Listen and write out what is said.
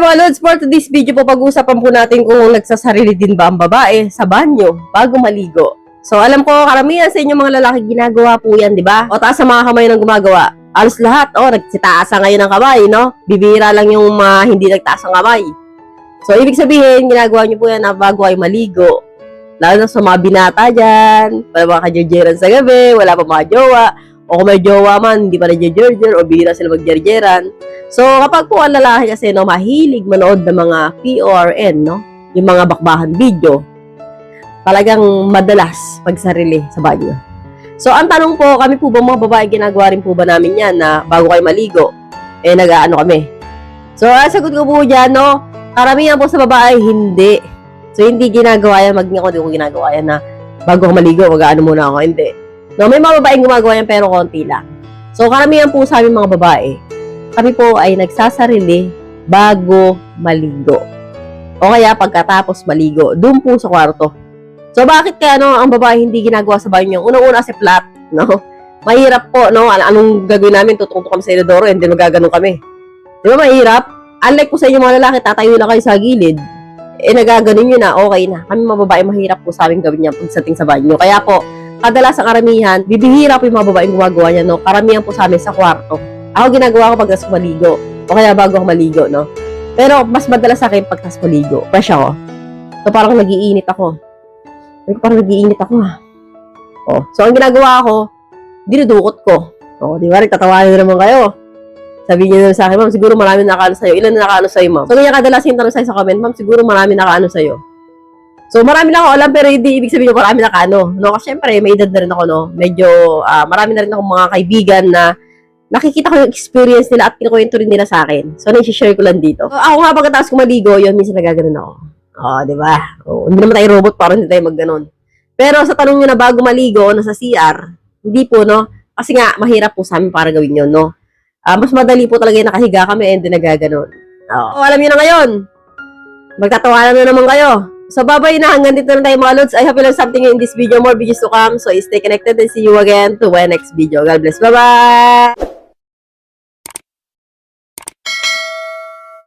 mga Lods, for today's video po pag-uusapan po natin kung nagsasarili din ba ang babae sa banyo bago maligo. So alam ko karamihan sa inyo mga lalaki ginagawa po yan, di ba? O taas sa mga kamay ng gumagawa. Alos lahat, nagsitaasa ngayon ng kamay, no? Bibira lang yung hindi nagtaas ang kamay. So ibig sabihin, ginagawa nyo po yan na bago kayo maligo. Lalo na sa mga binata dyan, wala mga kajerjeran sa gabi, wala pa mga jowa. O kung may jowa man, hindi pa na-jerjer o bihira sila magjerjeran. So, kapag po ang lalaki kasi, no, mahilig manood ng mga PORN, no, yung mga bakbakan video, talagang madalas pagsarili sa banyo. So, ang tanong po, kami po ba mga babae, ginagawa rin po ba namin yan na bago kayo maligo, nag-aano kami? So, sagot ko po dyan, no, karamihan po sa babae, hindi. So, hindi ginagawa yan, maging ako, di ko ginagawa yan na bago ako maligo, mag-aano muna ako, hindi. No, may mga babaeng gumagawa yan pero konti lang. So, karamihan po sa aming mga babae, kami po ay nagsasarili bago maligo. O kaya pagkatapos maligo, doon po sa kwarto. So, bakit kaya ang babae hindi ginagawa sa banyo? Unang-una si flat, no? Mahirap po, no? Anong gagawin namin? Tutungtong kami sa inodoro, hindi magaganon kami. Di ba mahirap? Unlike po sa inyo mga lalaki, tatayo lang kayo sa gilid. Nagaganon nyo na, okay na. Kami mga babae, mahirap po sa amin gawin niya pagdating sa banyo. Kaya po, kadalasan karamihan, bibihira po yung mga babaeng gumagawa niya, no? Karamihan po sa amin sa kwarto. Ako ginagawa ko pagkas maligo. O kaya bago ako maligo, no? Pero mas madalas sa akin pagkas maligo. Fresh ako. So parang nagiinit ako. So ang ginagawa ko, dinudukot ko. Di ba? Nagtatawanan na naman kayo. Sabihin niyo naman sa akin, ma'am, siguro marami nakaano sa'yo. Ilan na nakaano sa'yo, ma'am? So ganyan kadalasan yung tanong sa'yo sa comment, ma'am, siguro marami nakaano sa'yo. So, marami na ako alam, pero hindi ibig sabihin marami na kaano. No? Kasi syempre, may edad na rin ako, no? Medyo, marami na rin ako mga kaibigan na nakikita ko yung experience nila at kinukwento rin nila sa akin. So, nai-share ko lang dito. So, ako nga pagkatapos ko maligo, yun, minsan nagaganon ako. Di ba? Hindi naman tayo robot, parang hindi tayo magganon. Pero sa tanong nyo na bago maligo, nasa CR, hindi po, no? Kasi nga, mahirap po sa amin para gawin yun, no? Mas madali po talaga yung nakahiga kami and nagaganon. Alam nyo na ngayon, magtatawanan na naman kayo. So, bye-bye na. Hanggang dito na tayo mga Lods. I hope you learned something in this video. More videos to come. So, stay connected and see you again to my next video. God bless. Bye-bye!